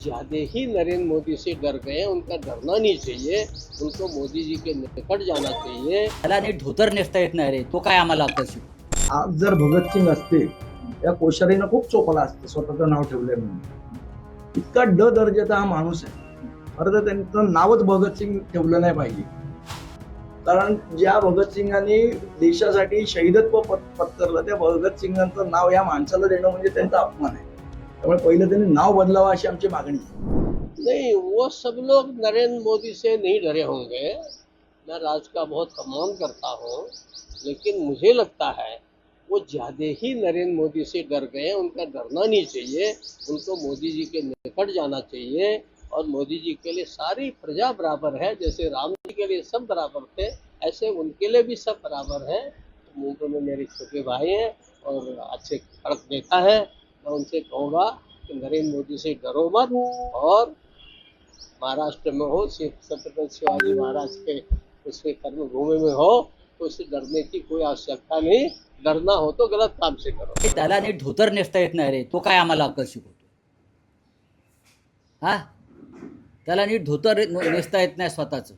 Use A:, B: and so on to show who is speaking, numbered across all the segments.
A: ज्यादा ही नरेंद्र मोदी से डर गए, उनका डरना नहीं चाहिए, उनको मोदी जी के निकट जाना चाहिए।
B: त्याला नीट धोतर नेसता येत नाही रे, तो काय आम्हाला आकर्षित.
C: आज जर भगतसिंग असते त्या कोश्यारीनं खूप चोपला असतं स्वतःचं नाव ठेवलंय म्हणून. इतका दर्जाचा हा माणूस आहे. खरं तर त्यांचं नावच भगतसिंग ठेवलं नाही पाहिजे. कारण ज्या भगतसिंगांनी देशासाठी शहीदत्व पत्करलं त्या भगतसिंगांचं नाव या माणसाला देणं म्हणजे त्यांचा अपमान आहे. त्यामुळे पहिलं त्यांनी नाव बदलावं अशी आमची मागणी आहे.
A: नहीं, वो सब लोग नरेंद्र मोदी से नहीं डरे होंगे। मैं राज का बहुत सम्मान करता हूँ, लेकिन मुझे लगता है वो ज्यादा ही नरेंद्र मोदी से डर गए, उनका डरना नहीं चाहिए, उनको मोदी जी के निकट जाना चाहिए। और मोदी जी के लिए सारी प्रजा बराबर है, जैसे राम जी के लिए सब बराबर थे, ऐसे उनके लिए भी सब बराबर है। तो मुंबई में मेरे छोटे भाई हैं और अच्छे फर्क देखा है। मैं उनसे कहूँगा कि नरेंद्र मोदी से डरो मत, और महाराष्ट्र में हो, छत्रपति शिवाजी महाराज के उसके कर्मभूमि में हो, तो उससे डरने की कोई आवश्यकता नहीं। डरना हो तो गलत काम से करो।
B: त्याला नीट धोतर नेसता येत नाही रे, तो काय आम्हाला आकर्षित होतो. हा, त्याला नीट धोतर नेसता येत नाही स्वतःच.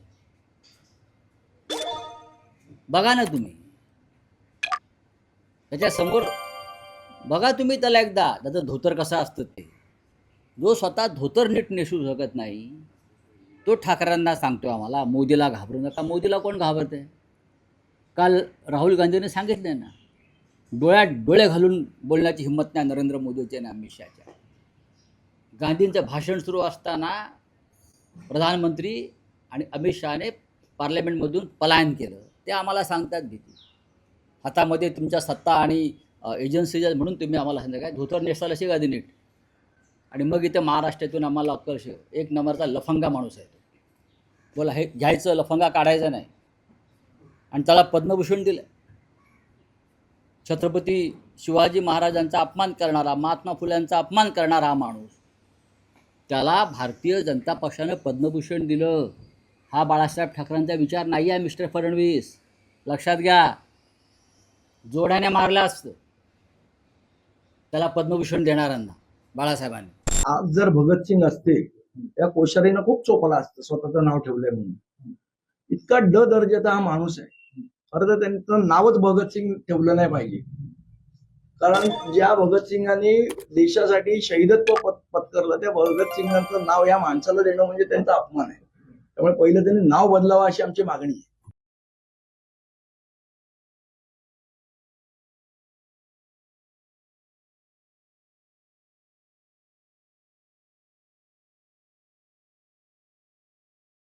B: बघा ना तुम्ही त्याच्या समोर, बघा तुम्ही त्याला एकदा त्याचं धोतर कसं असतं ते. जो स्वतः धोतर नीट नेसू शकत नाही तो ठाकरेंना सांगतो आम्हाला मोदीला घाबरू नका. मोदीला कोण घाबरत आहे? काल राहुल गांधीने सांगितलं ना, डोळ्यात डोळे घालून बोलण्याची हिंमत नाही नरेंद्र मोदीचे आणि अमित शहाच्या. गांधींचं भाषण सुरू असताना प्रधानमंत्री आणि अमित शहाने पार्लमेंटमधून पलायन केलं. ते आम्हाला सांगतात भीती. हातामध्ये तुमच्या सत्ता आणि एजन्सी म्हणून तुम्ही आम्हाला सांगता काय धोतर नेसायला शिका आधी नीट. आणि मग इथे महाराष्ट्रातून आम्हाला आकर्ष एक नंबरचा लफंगा माणूस आहे. बोला हे घ्यायचं, लफंगा काढायचा नाही. आणि त्याला पद्मभूषण दिलं. छत्रपती शिवाजी महाराजांचा अपमान करणारा, महात्मा फुल्यांचा अपमान करणारा हा माणूस, त्याला भारतीय जनता पक्षानं पद्मभूषण दिलं. हा बाळासाहेब ठाकरेंचा विचार नाही आहे मिस्टर फडणवीस, लक्षात घ्या. जोड्याने मारलं असतं त्याला पद्मभूषण देणाऱ्यांना बाळासाहेबांनी.
C: आज जर भगतसिंग असते त्या कोश्यारीनं खूप चोपला असतं स्वतःचं नाव ठेवलंय म्हणून. इतका दर्जाचा हा माणूस आहे. खरं तर त्यांचं नावच भगतसिंग ठेवलं नाही पाहिजे. कारण ज्या भगतसिंगांनी देशासाठी शहीदत्व पत्करलं त्या भगतसिंगांचं नाव या माणसाला देणं म्हणजे त्यांचा अपमान आहे. त्यामुळे पहिलं त्यांनी नाव बदलावं अशी आमची मागणी आहे.